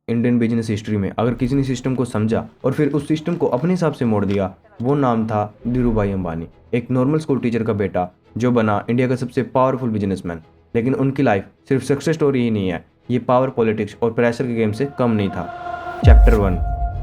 Indian business history में अगर किसी ने सिस्टम को समझा और फिर उस सिस्टम को अपने हिसाब से मोड़ दिया, वो नाम था धीरूभाई अंबानी। एक नॉर्मल स्कूल टीचर का बेटा जो बना इंडिया का सबसे पावरफुल बिजनेसमैन। लेकिन उनकी लाइफ सिर्फ सक्सेस स्टोरी ही नहीं है, ये पावर, पॉलिटिक्स और प्रेशर के गेम से कम नहीं था। Chapter 1,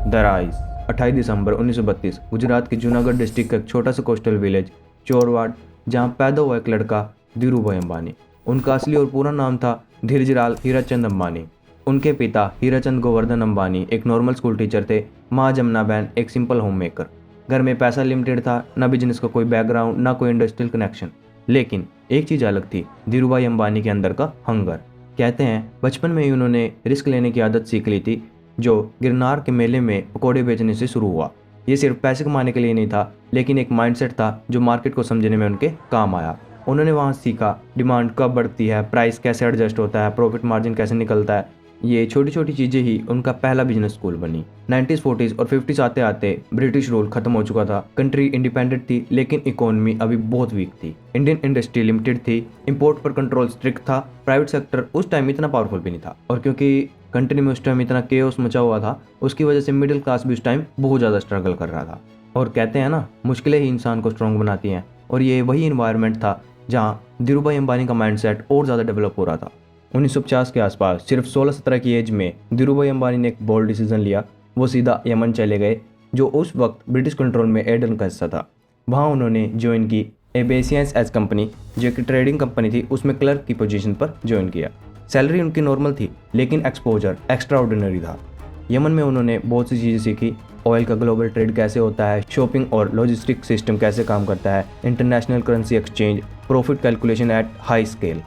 the rise. 28 दिसंबर 1932 गुजरात के जूनागढ़ डिस्ट्रिक्ट का एक छोटा सा कोस्टल विलेज चोरवाड, जहाँ पैदा हुआ एक लड़का धीरूभाई अंबानी। उनका असली और पूरा नाम था धीरजलाल हीराचंद अंबानी। उनके पिता हीराचंद गोवर्धन अंबानी एक नॉर्मल स्कूल टीचर थे। माँ जमुना बहन एक सिंपल होम मेकर। घर में पैसा लिमिटेड था, ना बिजनेस का कोई बैकग्राउंड, ना कोई इंडस्ट्रियल कनेक्शन। लेकिन एक चीज़ अलग थी, धीरूभाई अंबानी के अंदर का हंगर। कहते हैं बचपन में ही उन्होंने रिस्क लेने की आदत सीख ली थी, जो गिरनार के मेले में पकौड़े बेचने से शुरू हुआ। ये सिर्फ पैसे कमाने के लिए नहीं था, लेकिन एक माइंडसेट था जो मार्केट को समझने में उनके काम आया। उन्होंने वहाँ सीखा डिमांड कब बढ़ती है, प्राइस कैसे एडजस्ट होता है, प्रॉफिट मार्जिन कैसे निकलता है। ये छोटी छोटी चीज़ें ही उनका पहला बिजनेस स्कूल बनी। 90s, 40s और 50s आते आते ब्रिटिश रूल खत्म हो चुका था। कंट्री इंडिपेंडेंट थी, लेकिन इकोनॉमी अभी बहुत वीक थी। इंडियन इंडस्ट्री लिमिटेड थी, इंपोर्ट पर कंट्रोल स्ट्रिक्ट था, प्राइवेट सेक्टर उस टाइम इतना पावरफुल भी नहीं था। और क्योंकि कंट्री में उस टाइम इतना केओस मचा हुआ था, उसकी वजह से मिडिल क्लास भी उस टाइम बहुत ज़्यादा स्ट्रगल कर रहा था। और कहते हैं ना, मुश्किलें ही इंसान को स्ट्रॉन्ग बनाती हैं, और ये वही इन्वायरमेंट था जहाँ धीरूभाई अंबानी का माइंडसेट और ज़्यादा डेवलप हो रहा था। 1950 के आसपास सिर्फ 16-17 की एज में धीरूभाई अंबानी ने एक बोल्ड डिसीजन लिया। वो सीधा यमन चले गए, जो उस वक्त ब्रिटिश कंट्रोल में एडन का हिस्सा था। वहाँ उन्होंने ज्वाइन की एबेसियंस एज कंपनी, जो कि ट्रेडिंग कंपनी थी, उसमें क्लर्क की पोजीशन पर ज्वाइन किया। सैलरी उनकी नॉर्मल थी, लेकिन एक्सपोजर एक्स्ट्रा ऑर्डिनरी था। यमन में उन्होंने बहुत सी चीज़ें सीखी। ऑयल का ग्लोबल ट्रेड कैसे होता है, शॉपिंग और लॉजिस्टिक सिस्टम कैसे काम करता है, international currency exchange, profit calculation at high scale.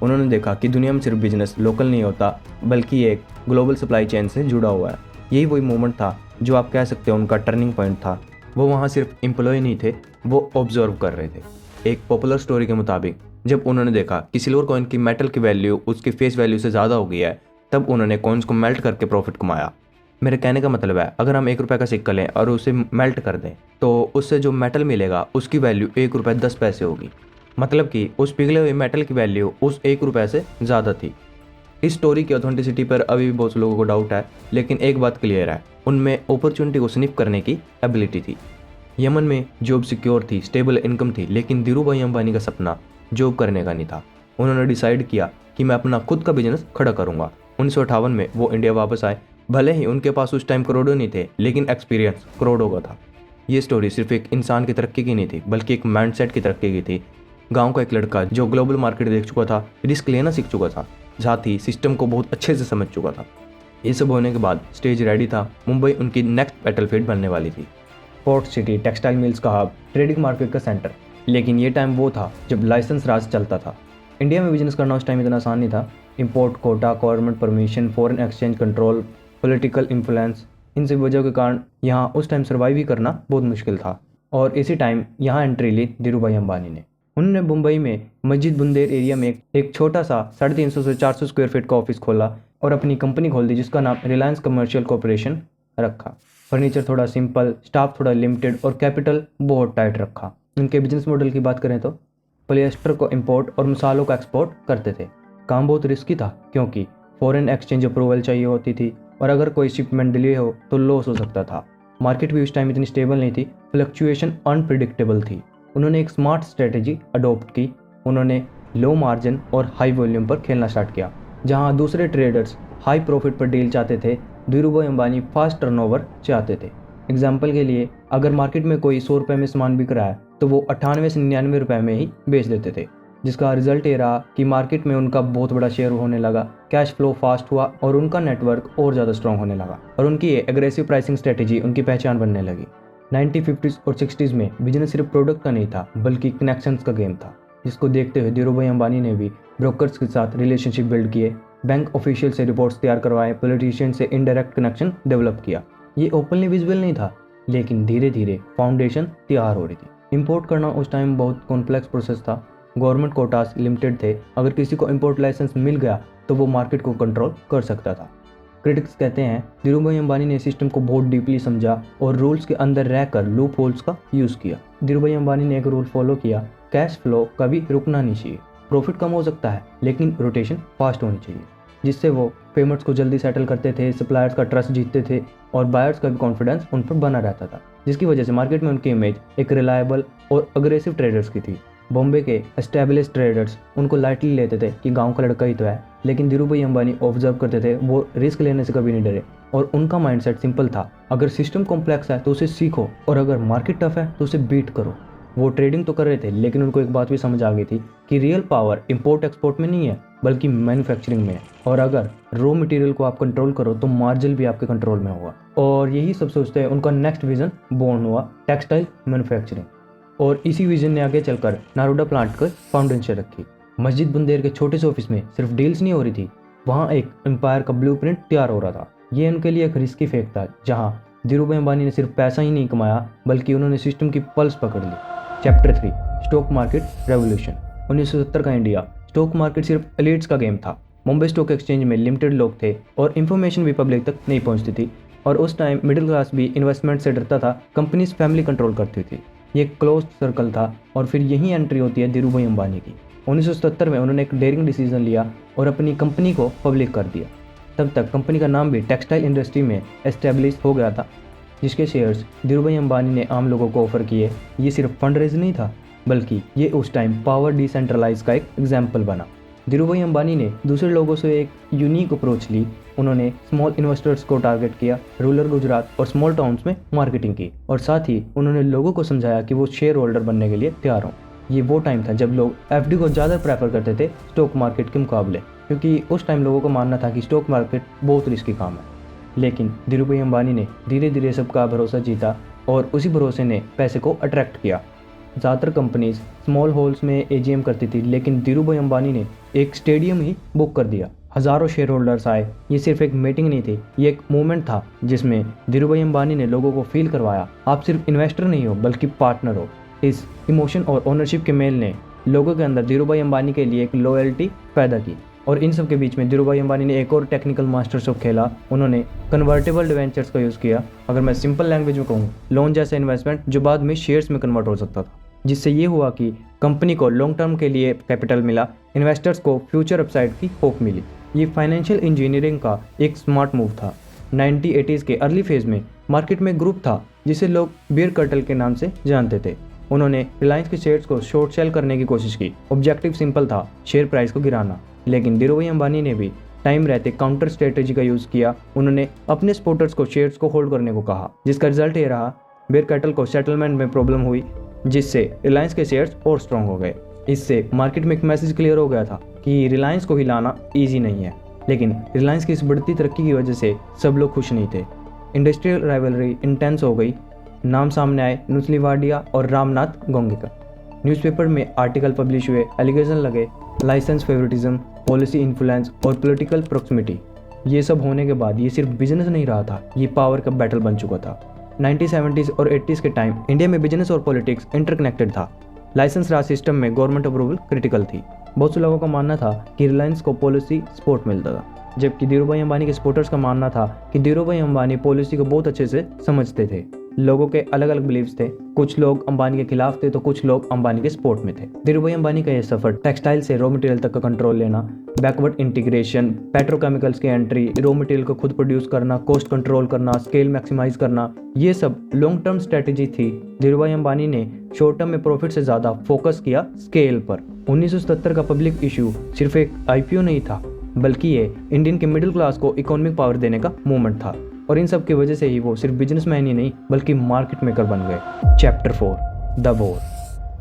उन्होंने देखा कि दुनिया में सिर्फ बिजनेस लोकल नहीं होता, बल्कि एक ग्लोबल सप्लाई चेन से जुड़ा हुआ है। यही वही मोमेंट था जो आप कह सकते हो उनका टर्निंग पॉइंट था। वो वहाँ सिर्फ एम्प्लॉय नहीं थे, वो ऑब्जर्व कर रहे थे। एक पॉपुलर स्टोरी के मुताबिक जब उन्होंने देखा कि सिल्वर कॉइन की मेटल की वैल्यू उसकी फेस वैल्यू से ज़्यादा हो गई है, तब उन्होंने कॉइन्स को मेल्ट करके प्रॉफिट कमाया। मेरे कहने का मतलब है, अगर हम 1 रुपये का सिक्का लें और उसे मेल्ट कर दें, तो उससे जो मेटल मिलेगा उसकी वैल्यू 1 रुपये 10 पैसे होगी। मतलब कि उस पिघले हुए मेटल की वैल्यू उस 1 रुपये से ज़्यादा थी। इस स्टोरी की ऑथेंटिसिटी पर अभी भी बहुत से लोगों को डाउट है, लेकिन एक बात क्लियर है, उनमें अपॉर्चुनिटी को स्निप करने की एबिलिटी थी। यमन में जॉब सिक्योर थी, स्टेबल इनकम थी, लेकिन धीरूभाई अंबानी का सपना जॉब करने का नहीं था। उन्होंने डिसाइड किया कि मैं अपना खुद का बिजनेस खड़ा करूंगा। 1958 में वो इंडिया वापस आए। भले ही उनके पास उस टाइम करोड़ों नहीं थे, लेकिन एक्सपीरियंस करोड़ों का था। ये स्टोरी सिर्फ एक इंसान की तरक्की की नहीं थी, बल्कि एक माइंडसेट की तरक्की की थी। गांव का एक लड़का जो ग्लोबल मार्केट देख चुका था, रिस्क लेना सीख चुका था, साथ ही सिस्टम को बहुत अच्छे से समझ चुका था। ये सब होने के बाद स्टेज रेडी था। मुंबई उनकी नेक्स्ट बैटलफील्ड बनने वाली थी। पोर्ट सिटी, टेक्सटाइल मिल्स का हब, ट्रेडिंग मार्केट का सेंटर। लेकिन ये टाइम वो था जब लाइसेंस राज चलता था। इंडिया में बिजनेस करना उस टाइम इतना आसान नहीं था। Import quota, government permission, foreign exchange control, political influence, इन सब वजहों के कारण यहाँ उस टाइम सर्वाइव ही करना बहुत मुश्किल था। और इसी टाइम यहाँ एंट्री ली धीरूभाई अंबानी ने। उन्होंने मुंबई में मस्जिद बुंदेर एरिया में एक छोटा सा 350 से 400 स्क्वायर फीट का ऑफिस खोला और अपनी कंपनी खोल दी, जिसका नाम रिलायंस कमर्शियल कॉरपोरेशन रखा। फर्नीचर थोड़ा सिंपल, स्टाफ थोड़ा लिमिटेड और कैपिटल बहुत टाइट रखा। उनके बिजनेस मॉडल की बात करें तो पॉलिएस्टर को इंपोर्ट और मसालों को एक्सपोर्ट करते थे। काम बहुत रिस्की था, क्योंकि फॉरेन एक्सचेंज अप्रूवल चाहिए होती थी, और अगर कोई शिपमेंट डिले हो तो लॉस हो सकता था। मार्केट भी उस टाइम इतनी स्टेबल नहीं थी, फ्लक्चुएशन अनप्रिडिक्टेबल थी। उन्होंने एक स्मार्ट स्ट्रेटेजी अडॉप्ट की। उन्होंने लो मार्जिन और हाई वॉल्यूम पर खेलना स्टार्ट किया। जहां दूसरे ट्रेडर्स हाई प्रॉफिट पर डील चाहते थे, धीरूभाई अंबानी फास्ट टर्नओवर चाहते थे। एग्जाम्पल के लिए, अगर मार्केट में कोई 100 रुपये में सामान बिक रहा है, तो वो 98 से 99 रुपये में ही बेच देते थे, जिसका रिजल्ट ये रहा कि मार्केट में उनका बहुत बड़ा शेयर होने लगा, कैश फ्लो फास्ट हुआ और उनका नेटवर्क और ज़्यादा स्ट्रॉन्ग होने लगा। और उनकी ये एग्रेसिव प्राइसिंग स्ट्रेटेजी उनकी पहचान बनने लगी। 1950s और 60s में बिजनेस सिर्फ प्रोडक्ट का नहीं था, बल्कि कनेक्शंस का गेम था, जिसको देखते हुए धीरूभाई अंबानी ने भी ब्रोकर्स के साथ रिलेशनशिप बिल्ड किए, बैंक ऑफिशियल से रिपोर्ट्स तैयार करवाए, पॉलिटिशियन से इनडायरेक्ट कनेक्शन डेवलप किया। ये ओपनली विजिबल नहीं था, लेकिन धीरे धीरे फाउंडेशन तैयार हो रही थी। इंपोर्ट करना उस टाइम बहुत कॉम्प्लेक्स प्रोसेस था। गवर्नमेंट कोटास लिमिटेड थे, अगर किसी को इंपोर्ट लाइसेंस मिल गया तो वो मार्केट को कंट्रोल कर सकता था। क्रिटिक्स कहते हैं धीरूभाई अंबानी ने सिस्टम को बहुत डीपली समझा और रूल्स के अंदर रहकर लूप होल्स का यूज़ किया। धीरूभाई अंबानी ने एक रूल फॉलो किया, कैश फ्लो कभी रुकना नहीं चाहिए। प्रॉफिट कम हो सकता है, लेकिन रोटेशन फास्ट होनी चाहिए, जिससे वो पेमेंट्स को जल्दी सेटल करते थे, सप्लायर्स का ट्रस्ट जीतते थे और बायर्स का भी कॉन्फिडेंस उन पर बना रहता था, जिसकी वजह से मार्केट में उनकी इमेज एक रिलायबल और अग्रेसिव ट्रेडर्स की थी। बॉम्बे के एस्टेब्लिश ट्रेडर्स उनको लाइटली लेते थे कि गांव का लड़का ही तो है, लेकिन धीरू भाई अंबानी ऑब्जर्व करते थे, वो रिस्क लेने से कभी नहीं डरे और उनका माइंडसेट सिंपल था, अगर सिस्टम कॉम्प्लेक्स है तो उसे सीखो और अगर मार्केट टफ है तो उसे बीट करो। वो ट्रेडिंग तो कर रहे थे, लेकिन उनको एक बात भी समझ आ गई थी कि रियल पावर इंपोर्ट एक्सपोर्ट में नहीं है बल्कि मैन्युफैक्चरिंग में है, और अगर रॉ मटेरियल को आप कंट्रोल करो तो मार्जिन भी आपके कंट्रोल में होगा। और यही सब सोचते हैं उनका नेक्स्ट विजन बोर्न हुआ, टेक्सटाइल मैन्युफैक्चरिंग। और इसी विजन ने आगे चलकर नारोडा प्लांट का फाउंडेशन रखी। मस्जिद बुंदेर के छोटे से ऑफिस में सिर्फ डील्स नहीं हो रही थी, वहाँ एक एम्पायर का ब्लूप्रिंट तैयार हो रहा था। ये उनके लिए एक रिस्की फेक था, जहाँ धीरू भाई अंबानी ने सिर्फ पैसा ही नहीं कमाया बल्कि उन्होंने सिस्टम की पल्स पकड़ ली। Chapter 3, stock market revolution. 1970 का इंडिया। स्टॉक मार्केट सिर्फ एलिट्स का गेम था। मुंबई स्टॉक एक्सचेंज में लिमिटेड लोग थे और इन्फॉर्मेशन भी पब्लिक तक नहीं पहुंचती थी, और उस टाइम मिडिल क्लास भी इन्वेस्टमेंट से डरता था, कंपनीज फैमिली कंट्रोल करती थी। ये क्लोज सर्कल था और फिर यही एंट्री होती है धीरू भाई अंबानी की। 1977 में उन्होंने एक डेयरिंग डिसीजन लिया और अपनी कंपनी को पब्लिक कर दिया। तब तक कंपनी का नाम भी टेक्सटाइल इंडस्ट्री में एस्टेब्लिश हो गया था, जिसके शेयर्स धीरू भाई अंबानी ने आम लोगों को ऑफर किए। ये सिर्फ फंड रेज नहीं था, बल्कि ये उस टाइम पावर डिसेंट्रलाइज का एक एग्जाम्पल बना। धीरू भाई अंबानी ने दूसरे लोगों से एक यूनिक अप्रोच ली। उन्होंने स्मॉल इन्वेस्टर्स को टारगेट किया, रूरल गुजरात और स्मॉल टाउन्स में मार्केटिंग की, और साथ ही उन्होंने लोगों को समझाया कि वो शेयर होल्डर बनने के लिए तैयार हों। ये वो टाइम था जब लोग एफडी को ज़्यादा प्रेफर करते थे स्टॉक मार्केट के मुकाबले, क्योंकि उस टाइम लोगों को मानना था कि स्टॉक मार्केट बहुत रिस्की काम है। लेकिन धीरू भाई अंबानी ने धीरे धीरे सबका भरोसा जीता और उसी भरोसे ने पैसे को अट्रैक्ट किया। ज़्यादातर कंपनीज स्मॉल हॉल्स में एजीएम करती थी, लेकिन धीरू भाई अंबानी ने एक स्टेडियम ही बुक कर दिया। हज़ारों शेयर होल्डर्स आए। ये सिर्फ एक मीटिंग नहीं थी, ये एक मूवमेंट था जिसमें धीरू भाई अंबानी ने लोगों को फील करवाया, आप सिर्फ इन्वेस्टर नहीं हो बल्कि पार्टनर हो। इस इमोशन और ओनरशिप के मेल ने लोगों के अंदर धीरू भाई अंबानी के लिए एक लॉयल्टी पैदा की। और इन सब के बीच में धीरू भाई अंबानी ने एक और टेक्निकल मास्टर स्ट्रोक खेला। उन्होंने कन्वर्टेबल डिवेंचर्स का यूज़ किया। अगर मैं सिंपल लैंग्वेज में कहूँ, लोन जैसा इन्वेस्टमेंट जो बाद में शेयर्स में कन्वर्ट हो सकता था, जिससे ये हुआ कि कंपनी को लॉन्ग टर्म के लिए कैपिटल मिला, इन्वेस्टर्स को फ्यूचर अपसाइड की होप मिली। ये फाइनेंशियल इंजीनियरिंग का एक स्मार्ट मूव था। 1980s के अर्ली फेज में मार्केट में ग्रुप था जिसे लोग बियर कर्टल के नाम से जानते थे। उन्होंने रिलायंस के शेयर्स को शॉर्ट सेल करने की कोशिश की। ऑब्जेक्टिव सिंपल था, शेयर प्राइस को गिराना। लेकिन धीरू भाई अंबानी ने भी टाइम रहते काउंटर स्ट्रेटेजी का यूज़ किया। उन्होंने अपने सपोर्टर्स को शेयर्स को होल्ड करने को कहा, जिसका रिजल्ट ये रहा, बियर कर्टल को सेटलमेंट में प्रॉब्लम हुई, जिससे रिलायंस के शेयर्स और स्ट्रॉन्ग हो गए। इससे मार्केट में एक मैसेज क्लियर हो गया था कि रिलायंस को हिलाना ईजी नहीं है। लेकिन रिलायंस की इस बढ़ती तरक्की की वजह से सब लोग खुश नहीं थे। इंडस्ट्रियल राइवलरी इंटेंस हो गई। नाम सामने आए, नुस्ली वाडिया और रामनाथ गोंगेकर। न्यूज़पेपर में आर्टिकल पब्लिश हुए, एलिगेशन लगे, लाइसेंस फेवरेटिज्म, पॉलिसी इन्फ्लुएंस और पॉलिटिकल प्रोक्सिमिटी। ये सब होने के बाद ये सिर्फ बिजनेस नहीं रहा था, ये पावर का बैटल बन चुका था। 1970s और 80s के टाइम इंडिया में बिजनेस और पॉलिटिक्स इंटरकनेक्टेड था। लाइसेंस राज सिस्टम में गवर्नमेंट अप्रूवल क्रिटिकल थी। बहुत से लोगों का मानना था कि रिलायंस को पॉलिसी सपोर्ट मिलता था, जबकि धीरू भाई अंबानी के सपोर्टर्स का मानना था कि धीरू भाई अंबानी पॉलिसी को बहुत अच्छे से समझते थे। लोगों के अलग अलग बिलीव्स थे, कुछ लोग अंबानी के खिलाफ थे तो कुछ लोग अंबानी के सपोर्ट में थे। धीरू भाई अंबानी का यह सफर, टेक्सटाइल से रॉ मटेरियल तक का कंट्रोल लेना, बैकवर्ड इंटीग्रेशन, पेट्रोकेमिकल्स की एंट्री, रॉ मटेरियल को खुद प्रोड्यूस करना, कॉस्ट कंट्रोल करना, स्केल मैक्सिमाइज करना, ये सब लॉन्ग टर्म स्ट्रेटेजी थी। धीरू भाई अंबानी ने शॉर्ट टर्म में प्रॉफिट से ज़्यादा फोकस किया स्केल पर। 1970 का पब्लिक इशू सिर्फ एक आईपीओ नहीं था, बल्कि ये इंडियन के मिडिल क्लास को इकोनॉमिक पावर देने का मूवमेंट था। और इन सब की वजह से ही वो सिर्फ बिजनेसमैन ही नहीं बल्कि मार्केट मेकर बन गए। Chapter 4, the war.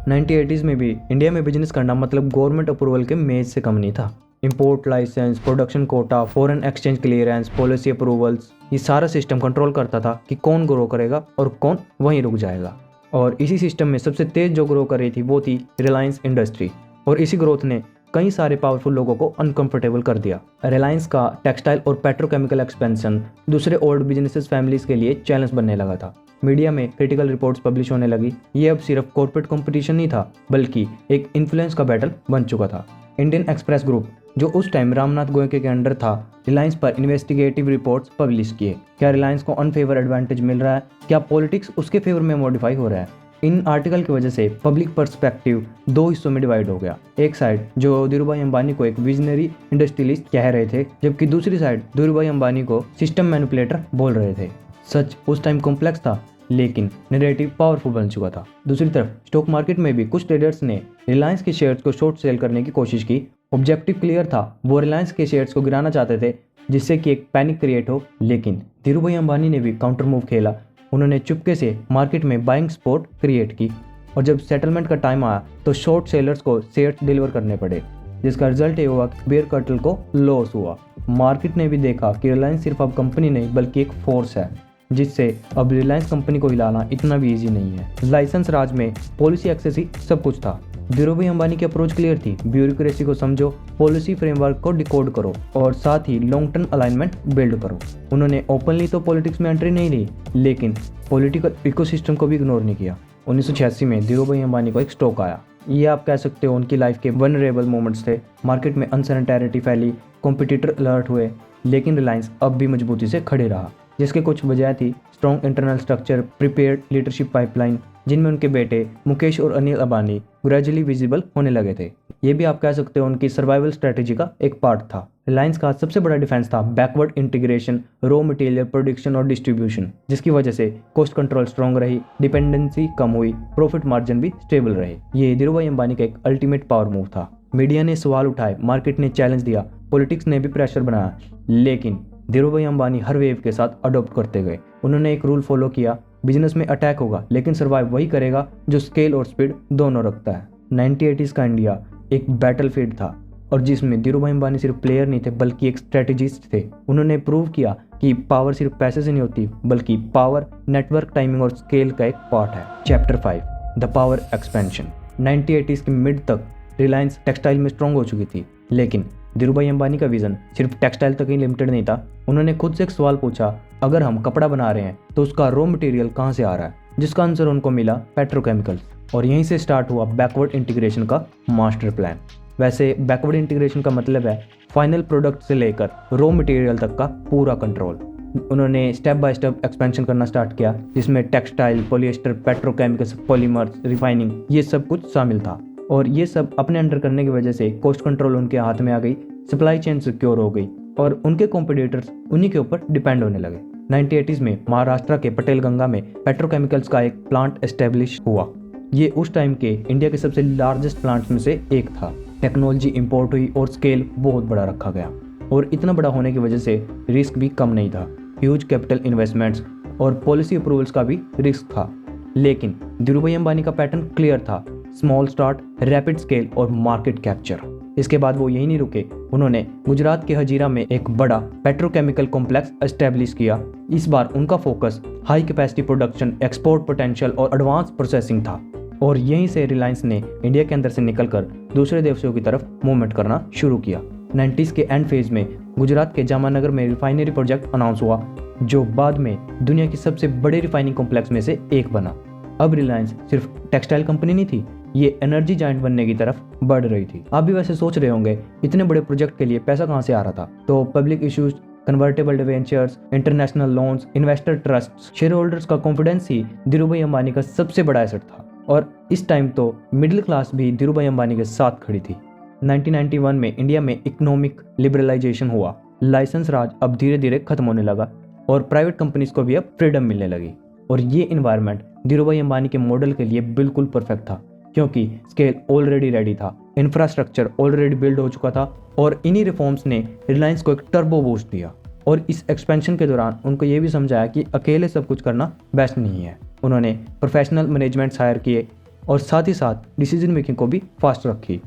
1980s में भी इंडिया में बिजनेस करना मतलब गवर्नमेंट अप्रूवल के मेज से कम नहीं था। Import licence, production quota, foreign exchange clearance, policy approvals, ये सारा सिस्टम कंट्रोल करता था कि कौन ग्रो करेगा और कौन वहीं रुक जाएगा। और इसी सिस्टम में सबसे तेज जो ग्रो कर रही थी वो थी रिलायंस इंडस्ट्री, और इसी ग्रोथ ने कई सारे पावरफुल लोगों को अनकंफर्टेबल कर दिया। रिलायंस का टेक्सटाइल और पेट्रोकेमिकल एक्सपेंशन दूसरे ओल्ड बिजनेसेस फैमिलीज के लिए चैलेंज बनने लगा था। मीडिया में क्रिटिकल रिपोर्ट्स पब्लिश होने लगी। ये अब सिर्फ कॉर्पोरेट कंपटीशन नहीं था, बल्कि एक इन्फ्लुएंस का बैटल बन चुका था। इंडियन एक्सप्रेस ग्रुप, जो उस टाइम रामनाथ गोयनके के अंडर था, रिलायंस पर इन्वेस्टिगेटिव रिपोर्ट्स पब्लिश किए। क्या रिलायंस को अनफेवर एडवांटेज मिल रहा है? क्या पॉलिटिक्स उसके फेवर में मॉडिफाई हो रहा है? इन आर्टिकल की वजह से पब्लिक पर्सपेक्टिव दो हिस्सों में डिवाइड हो गया। एक साइड जो धीरूभाई अंबानी को एक विजनरी इंडस्ट्रियलिस्ट कह रहे थे, जबकि दूसरी साइड धीरूभाई अंबानी को सिस्टम मैनिपुलेटर बोल रहे थे। सच उस टाइम कॉम्प्लेक्स था, लेकिन नैरेटिव पावरफुल बन चुका था। दूसरी तरफ स्टॉक मार्केट में भी कुछ ट्रेडर्स ने रिलायंस के शेयर्स को शॉर्ट सेल करने की कोशिश की। ऑब्जेक्टिव क्लियर था, वो रिलायंस के शेयर्स को गिराना चाहते थे जिससे कि एक पैनिक क्रिएट हो। लेकिन धीरूभाई अंबानी ने भी काउंटर मूव खेला। उन्होंने चुपके से मार्केट में बाइंग सपोर्ट क्रिएट की और जब सेटलमेंट का टाइम आया तो शॉर्ट सेलर्स को शेयर्स डिलीवर करने पड़े, जिसका रिजल्ट ये हुआ कि बेयर कैपिटल को लॉस हुआ। मार्केट ने भी देखा कि रिलायंस सिर्फ अब कंपनी नहीं बल्कि एक फोर्स है, जिससे अब रिलायंस कंपनी को हिलाना इतना भी ईजी नहीं है। लाइसेंस राज में पॉलिसी एक्सेस ही सब कुछ था। धीरूभाई अंबानी की अप्रोच क्लियर थी, ब्यूरोक्रेसी को समझो, पॉलिसी फ्रेमवर्क को डिकोड करो और साथ ही लॉन्ग टर्म अलाइनमेंट बिल्ड करो। उन्होंने ओपनली तो पॉलिटिक्स में एंट्री नहीं ली, लेकिन पॉलिटिकल इकोसिस्टम को भी इग्नोर नहीं किया। 1986 में धीरूभाई अंबानी को एक स्ट्रोक आया। ये आप कह सकते हो उनकी लाइफ के वनरेबल मोमेंट्स थे। मार्केट में अनसर्टेनिटी फैली, कॉम्पिटिटर अलर्ट हुए, लेकिन रिलायंस अब भी मजबूती से खड़े रहा, जिसके कुछ वजह थी strong internal structure, prepared leadership pipeline, जिनमें उनके बेटे मुकेश और अनिल अंबानी ग्रेजुअली विजिबल होने लगे थे। ये भी आप कह सकते हो उनकी सर्वाइवल स्ट्रेटेजी का एक पार्ट था। रिलायंस का सबसे बड़ा डिफेंस था backward integration, raw material production और डिस्ट्रीब्यूशन, जिसकी वजह से कॉस्ट कंट्रोल स्ट्रॉन्ग रही, डिपेंडेंसी कम हुई, प्रॉफिट मार्जिन भी स्टेबल रहे। ये धीरूभाई अंबानी का एक अल्टीमेट पावर मूव था। मीडिया ने सवाल उठाए, मार्केट ने चैलेंज दिया, पॉलिटिक्स ने भी प्रेशर बनाया, लेकिन धीरूभाई अंबानी हर वेव के साथ अडॉप्ट करते गए। उन्होंने एक रूल फॉलो किया, बिजनेस में अटैक होगा लेकिन सर्वाइव वही करेगा जो स्केल और स्पीड दोनों रखता है। 1980s का इंडिया एक बैटलफील्ड था और जिसमें धीरूभाई अंबानी सिर्फ प्लेयर नहीं थे बल्कि एक स्ट्रेटेजिस्ट थे। उन्होंने प्रूव किया कि पावर सिर्फ पैसे से नहीं होती, बल्कि पावर नेटवर्क, टाइमिंग और स्केल का एक पार्ट है। Chapter 5 the power expansion. 1980s के मिड तक रिलायंस टेक्सटाइल में स्ट्रॉन्ग हो चुकी थी, लेकिन धीरूभाई अंबानी का विजन सिर्फ टेक्सटाइल तक ही लिमिटेड नहीं था। उन्होंने खुद से एक सवाल पूछा, अगर हम कपड़ा बना रहे हैं तो उसका रॉ मटेरियल कहाँ से आ रहा है, जिसका आंसर उनको मिला पेट्रोकेमिकल्स। और यहीं से स्टार्ट हुआ बैकवर्ड इंटीग्रेशन का मास्टर प्लान। वैसे बैकवर्ड इंटीग्रेशन का मतलब है फाइनल प्रोडक्ट से लेकर रॉ मटेरियल तक का पूरा कंट्रोल। उन्होंने स्टेप बाय स्टेप एक्सपेंशन करना स्टार्ट किया, जिसमें textile, polyester, petrochemicals, polymers, refining, ये सब कुछ शामिल था। और ये सब अपने अंडर करने की वजह से कॉस्ट कंट्रोल उनके हाथ में आ गई, सप्लाई चेन सिक्योर हो गई और उनके कॉम्पिटिटर्स उन्हीं के ऊपर डिपेंड होने लगे। 1980s में महाराष्ट्र के पटेल गंगा में पेट्रोकेमिकल्स का एक प्लांट एस्टेब्लिश हुआ। ये उस टाइम के इंडिया के सबसे लार्जेस्ट प्लांट्स में से एक था। टेक्नोलॉजी इंपोर्ट हुई और स्केल बहुत बड़ा रखा गया, और इतना बड़ा होने की वजह से रिस्क भी कम नहीं था। ह्यूज कैपिटल इन्वेस्टमेंट्स और पॉलिसी अप्रूवल्स का भी रिस्क था। लेकिन धीरूभाई अंबानी का पैटर्न क्लियर था, स्मॉल स्टार्ट, रैपिड स्केल और मार्केट कैप्चर। इसके बाद वो यही नहीं रुके, उन्होंने गुजरात के हजीरा में एक बड़ा पेट्रोकेमिकल कॉम्प्लेक्स एस्टेब्लिश किया। इस बार उनका focus high capacity production, export potential और एडवांस प्रोसेसिंग था। और यहीं से रिलायंस ने इंडिया के अंदर से निकलकर दूसरे देशों की तरफ मूवमेंट करना शुरू किया। 90s के एंड फेज में गुजरात के जामनगर में रिफाइनरी प्रोजेक्ट अनाउंस हुआ, जो बाद में दुनिया की सबसे बड़े रिफाइनिंग कॉम्प्लेक्स में से एक बना। अब रिलायंस सिर्फ टेक्सटाइल कंपनी नहीं थी, ये एनर्जी जायंट बनने की तरफ बढ़ रही थी। आप भी वैसे सोच रहे होंगे इतने बड़े प्रोजेक्ट के लिए पैसा कहाँ से आ रहा था। तो public issues, convertible debentures, international loans, investor trust, share holders का कॉन्फिडेंस ही धीरूभाई अंबानी का सबसे बड़ा एसेट था। और इस टाइम तो मिडिल क्लास भी धीरूभाई अंबानी के साथ खड़ी थी। 1991 में इंडिया में इकोनॉमिक लिबरलाइजेशन हुआ। लाइसेंस राज अब धीरे धीरे खत्म होने लगा और प्राइवेट कंपनीज को भी अब फ्रीडम मिलने लगी। और ये इन्वायरमेंट धीरूभाई अंबानी के मॉडल के लिए बिल्कुल परफेक्ट था, क्योंकि स्केल ऑलरेडी रेडी था, इंफ्रास्ट्रक्चर ऑलरेडी बिल्ड हो चुका था और इन्हीं रिफॉर्म्स ने रिलायंस को एक टर्बो बूस्ट दिया। और इस एक्सपेंशन के दौरान उनको ये भी समझाया कि अकेले सब कुछ करना बेस्ट नहीं है। उन्होंने प्रोफेशनल मैनेजमेंट्स हायर किए और साथ ही साथ डिसीजन मेकिंग को भी फास्ट रखी।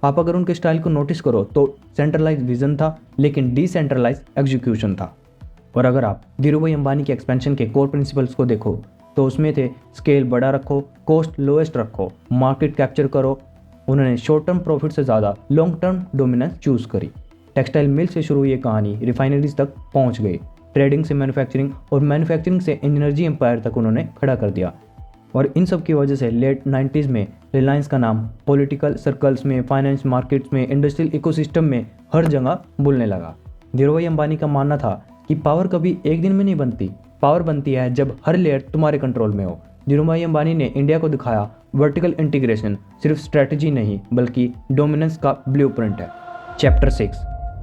आप अगर उनके स्टाइल को नोटिस करो तो सेंट्रलाइज विजन था लेकिन डिसेंट्रलाइज एग्जीक्यूशन था। और अगर आप धीरूभाई अंबानी के एक्सपेंशन के कोर प्रिंसिपल्स को देखो तो उसमें थे स्केल बड़ा रखो, कॉस्ट लोएस्ट रखो, मार्केट कैप्चर करो। उन्होंने शॉर्ट टर्म प्रॉफिट से ज़्यादा लॉन्ग टर्म डोमिनेंस चूज़ करी। टेक्सटाइल मिल से शुरू ये कहानी रिफाइनरीज तक पहुंच गई। ट्रेडिंग से मैन्युफैक्चरिंग और मैन्युफैक्चरिंग से एनर्जी एम्पायर तक उन्होंने खड़ा कर दिया। और इन सब की वजह से लेट 90s में रिलायंस का नाम पॉलिटिकल सर्कल्स में, फाइनेंस मार्केट्स में, इंडस्ट्रियल इकोसिस्टम में हर जगह बोलने लगा। धीरूभाई अंबानी का मानना था कि पावर कभी एक दिन में नहीं बनती, पावर बनती है जब हर लेयर तुम्हारे कंट्रोल में हो। धीरूभाई अंबानी ने इंडिया को दिखाया वर्टिकल इंटीग्रेशन सिर्फ स्ट्रैटेजी नहीं बल्कि डोमिनेंस का ब्लूप्रिंट है। चैप्टर 6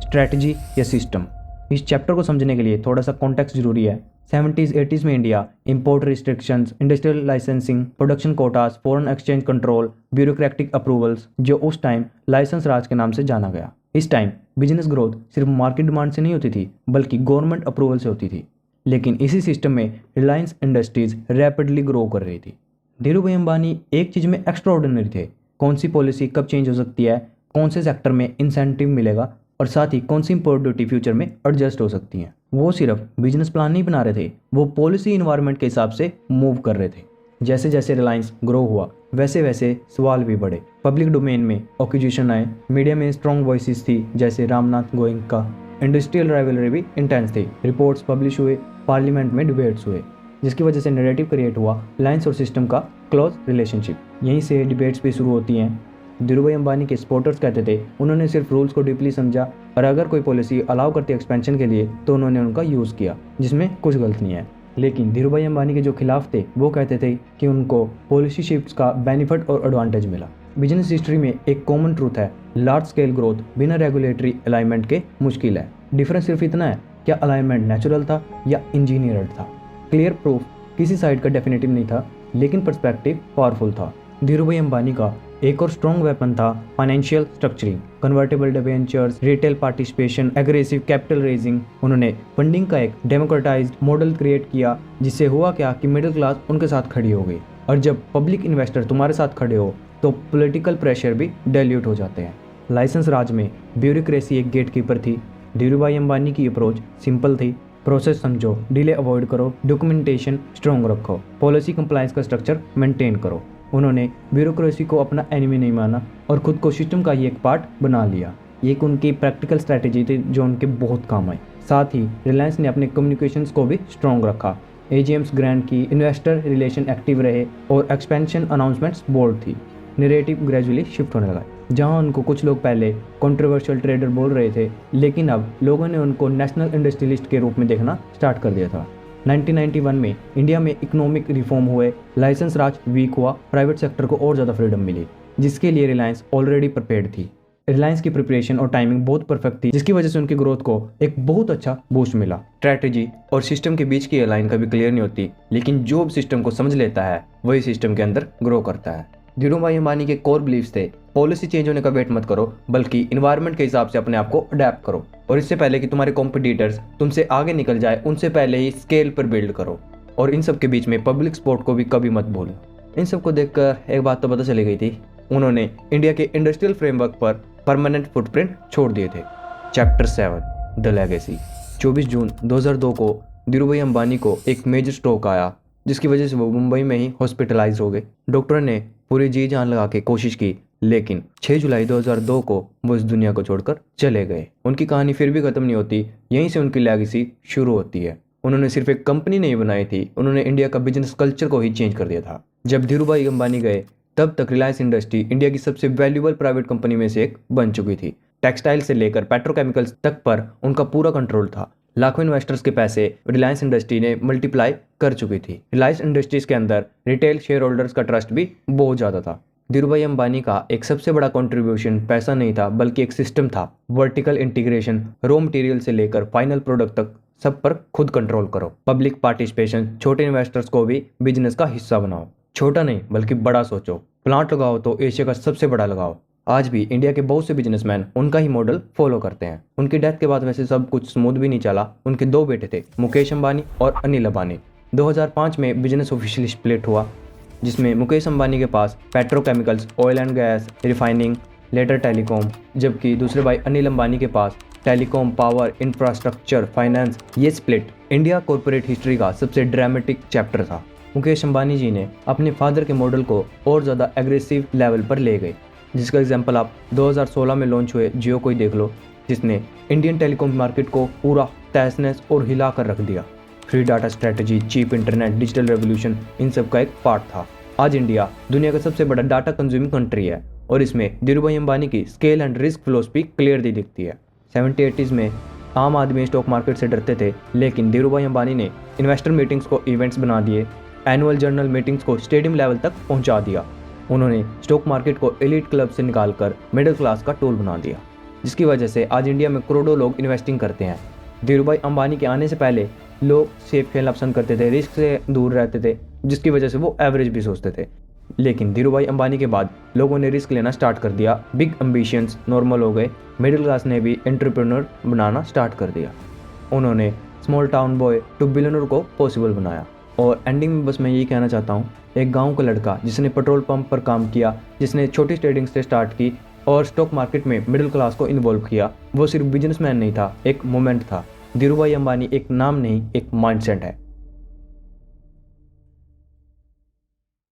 स्ट्रैटेजी या सिस्टम। इस चैप्टर को समझने के लिए थोड़ा सा कॉन्टेक्स्ट जरूरी है। 70s 80s में India import restrictions, industrial licensing, production quotas, foreign exchange control, bureaucratic approvals, जो उस टाइम लाइसेंस राज के नाम से जाना गया। इस टाइम बिजनेस ग्रोथ सिर्फ मार्केट डिमांड से नहीं होती थी बल्कि गवर्नमेंट अप्रूवल से होती थी। लेकिन इसी सिस्टम में रिलायंस इंडस्ट्रीज रैपिडली ग्रो कर रही थी। धीरूभाई अंबानी एक चीज़ में एक्स्ट्रा ऑर्डिनरी थे। कौन सी पॉलिसी कब चेंज हो सकती है, कौन से सेक्टर में इंसेंटिव मिलेगा और साथ ही कौन सी इंपोर्ट ड्यूटी फ्यूचर में एडजस्ट हो सकती हैं। वो सिर्फ बिजनेस प्लान नहीं बना रहे थे, वो पॉलिसी इन्वायरमेंट के हिसाब से मूव कर रहे थे। जैसे जैसे रिलायंस ग्रो हुआ वैसे वैसे सवाल भी बढ़े। पब्लिक डोमेन में ऑक्यूजिशन आए, मीडिया में स्ट्रॉन्ग वॉइसेस थी जैसे रामनाथ गोयनका, इंडस्ट्रियल राइवलरी भी इंटेंस थी, रिपोर्ट्स पब्लिश हुए, पार्लियामेंट में डिबेट्स हुए, जिसकी वजह से नैरेटिव क्रिएट हुआ रिलायंस और सिस्टम का क्लोज रिलेशनशिप। यहीं से डिबेट्स भी शुरू होती हैं। धीरूभाई अंबानी के सपोर्टर्स कहते थे उन्होंने सिर्फ रूल्स को डीपली समझा और अगर कोई पॉलिसी अलाउ करती एक्सपेंशन के लिए तो उन्होंने उनका यूज़ किया, जिसमें कुछ गलत नहीं है। लेकिन धीरूभाई अंबानी के जो खिलाफ थे वो कहते थे कि उनको पॉलिसी शिफ्ट्स का बेनिफिट और एडवांटेज मिला। बिजनेस हिस्ट्री में एक कॉमन ट्रूथ है, लार्ज स्केल ग्रोथ बिना रेगुलेटरी अलाइनमेंट के मुश्किल है। डिफरेंस सिर्फ इतना है, क्या अलाइनमेंट नेचुरल था या इंजीनियर्ड था। क्लियर प्रूफ किसी साइड का डेफिनेटिव नहीं था, लेकिन पर्सपेक्टिव पावरफुल था। धीरूभाई अंबानी का एक और स्ट्रॉन्ग वेपन था financial structuring, convertible debentures, retail participation, aggressive capital raising. उन्होंने फंडिंग का एक डेमोक्रेटाइज्ड मॉडल क्रिएट किया, जिससे हुआ क्या कि मिडिल क्लास उनके साथ खड़ी हो गई। और जब पब्लिक इन्वेस्टर तुम्हारे साथ खड़े हो तो पॉलिटिकल प्रेशर भी डाइल्यूट हो जाते हैं। लाइसेंस राज में ब्यूरोक्रेसी एक गेटकीपर थी। धीरूभाई अंबानी की अप्रोच सिंपल थी, प्रोसेस समझो, डिले अवॉइड करो, डॉक्यूमेंटेशन स्ट्रॉन्ग रखो, पॉलिसी कंप्लायंस का स्ट्रक्चर मेंटेन करो। उन्होंने ब्यूरोक्रेसी को अपना एनिमी नहीं माना और खुद को सिस्टम का ही एक पार्ट बना लिया। ये एक उनकी प्रैक्टिकल स्ट्रैटेजी थी जो उनके बहुत काम आई। साथ ही रिलायंस ने अपने कम्युनिकेशंस को भी स्ट्रॉन्ग रखा, एजीएम्स ग्रैंड की, इन्वेस्टर रिलेशन एक्टिव रहे और एक्सपेंशन अनाउंसमेंट्स बोल्ड थी। नैरेटिव ग्रेजुअली शिफ्ट होने लगा। जहां उनको कुछ लोग पहले कंट्रोवर्शियल ट्रेडर बोल रहे थे, लेकिन अब लोगों ने उनको नेशनल इंडस्ट्रियलिस्ट के रूप में देखना स्टार्ट कर दिया था। 1991 में इंडिया में इकोनॉमिक रिफॉर्म हुए, लाइसेंस राज वीक हुआ, प्राइवेट सेक्टर को और ज़्यादा फ्रीडम मिली, जिसके लिए रिलायंस ऑलरेडी प्रिपेयर्ड थी। रिलायंस की प्रिपरेशन और टाइमिंग बहुत परफेक्ट थी, जिसकी वजह से उनकी ग्रोथ को एक बहुत अच्छा बूस्ट मिला। स्ट्रैटेजी और सिस्टम के बीच की अलाइन कभी क्लियर नहीं होती, लेकिन जो सिस्टम को समझ लेता है वही सिस्टम के अंदर ग्रो करता है। धीरूभाई अंबानी के कोर बिलीव्स थे, पॉलिसी चेंज होने का वेट मत करो बल्कि इन्वायरमेंट के हिसाब से अपने आप को अडेप्ट करो, और इससे पहले कि तुम्हारे कॉम्पिटिटर्स तुमसे आगे निकल जाए उनसे पहले ही स्केल पर बिल्ड करो। और इन सब के बीच में पब्लिक सपोर्ट को भी कभी मत भूलो। इन सब को देखकर एक बात तो पता चली गई थी, उन्होंने इंडिया के इंडस्ट्रियल फ्रेमवर्क पर परमानेंट फुटप्रिंट छोड़ दिए थे। Chapter 7 the legacy. 24 जून 2002 को धीरूभाई अंबानी को एक मेजर स्ट्रोक आया, जिसकी वजह से वो मुंबई में ही हॉस्पिटलाइज हो गए। डॉक्टर ने पूरी जी जान लगा के कोशिश की, लेकिन 6 जुलाई 2002 को वो इस दुनिया को छोड़कर चले गए। उनकी कहानी फिर भी खत्म नहीं होती, यहीं से उनकी लेगेसी शुरू होती है। उन्होंने सिर्फ एक कंपनी नहीं बनाई थी, उन्होंने इंडिया का बिजनेस कल्चर को ही चेंज कर दिया था। जब धीरूभाई अंबानी गए तब तक रिलायंस इंडस्ट्री इंडिया की सबसे वैल्यूएबल प्राइवेट कंपनी में से एक बन चुकी थी। टेक्सटाइल से लेकर पेट्रोकेमिकल्स तक पर उनका पूरा कंट्रोल था। लाखों इन्वेस्टर्स के पैसे रिलायंस इंडस्ट्री ने मल्टीप्लाई कर चुकी थी। रिलायंस इंडस्ट्रीज के अंदर रिटेल शेयर होल्डर्स का ट्रस्ट भी बहुत ज़्यादा था। धीरूभाई अंबानी का एक सबसे बड़ा कंट्रीब्यूशन पैसा नहीं था बल्कि एक सिस्टम था। वर्टिकल इंटीग्रेशन, रॉ मटेरियल से लेकर फाइनल प्रोडक्ट तक सब पर खुद कंट्रोल करो। पब्लिक पार्टिसिपेशन, छोटे इन्वेस्टर्स को भी बिजनेस का हिस्सा बनाओ। छोटा नहीं बल्कि बड़ा सोचो। प्लांट लगाओ तो एशिया का सबसे बड़ा लगाओ। आज भी इंडिया के बहुत से बिजनेसमैन उनका ही मॉडल फॉलो करते हैं। उनकी डेथ के बाद वैसे सब कुछ स्मूथ भी नहीं चला। उनके 2 बेटे थे, मुकेश अंबानी और अनिल अंबानी। 2005 में बिजनेस ऑफिशियली स्प्लिट हुआ, जिसमें मुकेश अंबानी के पास petrochemicals, oil and gas, refining, later telecom, जबकि दूसरे भाई अनिल अंबानी के पास टेलीकॉम, पावर, इंफ्रास्ट्रक्चर, फाइनेंस। ये स्प्लिट इंडिया कॉर्पोरेट हिस्ट्री का सबसे ड्रामेटिक चैप्टर था। मुकेश अंबानी जी ने अपने फादर के मॉडल को और ज़्यादा एग्रेसिव लेवल पर ले गए, जिसका एग्जांपल आप 2016 में लॉन्च हुए जियो को ही देख लो, जिसने इंडियन टेलीकॉम मार्केट को पूरा तहस-नहस और हिला कर रख दिया। Free data strategy, cheap internet, digital revolution, इन सब का एक पार्ट था। आज इंडिया दुनिया का सबसे बड़ा डाटा कंज्यूमिंग कंट्री है और इसमें धीरूभाई अंबानी की scale and risk philosophy clearly दिखती है। 70-80s में आम आदमी स्टॉक मार्केट से डरते थे, लेकिन धीरूभाई अंबानी ने इन्वेस्टर मीटिंग्स को इवेंट्स बना दिए, एनुअल जर्नल मीटिंग्स को स्टेडियम लेवल तक पहुंचा दिया। उन्होंने स्टॉक मार्केट को एलीट क्लब से निकालकर मिडिल क्लास का टूल बना दिया, जिसकी वजह से आज इंडिया में करोड़ों लोग इन्वेस्टिंग करते हैं। धीरूभाई अंबानी के आने से पहले लोग सेफ खेलना पसंद करते थे, रिस्क से दूर रहते थे, जिसकी वजह से वो एवरेज भी सोचते थे। लेकिन धीरूभाई अंबानी के बाद लोगों ने रिस्क लेना स्टार्ट कर दिया, बिग एम्बिशंस नॉर्मल हो गए, मिडिल क्लास ने भी एंटरप्रेन्योर बनाना स्टार्ट कर दिया। उन्होंने small town boy to billionaire को पॉसिबल बनाया। और एंडिंग में बस मैं यही कहना चाहता हूँ, एक गांव का लड़का जिसने पेट्रोल पंप पर काम किया, जिसने छोटी ट्रेडिंग से स्टार्ट की और स्टॉक मार्केट में मिडिल क्लास को इन्वॉल्व किया, वो सिर्फ बिजनेसमैन नहीं था, एक मोमेंट था। धीरूभाई अंबानी एक नाम नहीं, एक माइंडसेट है।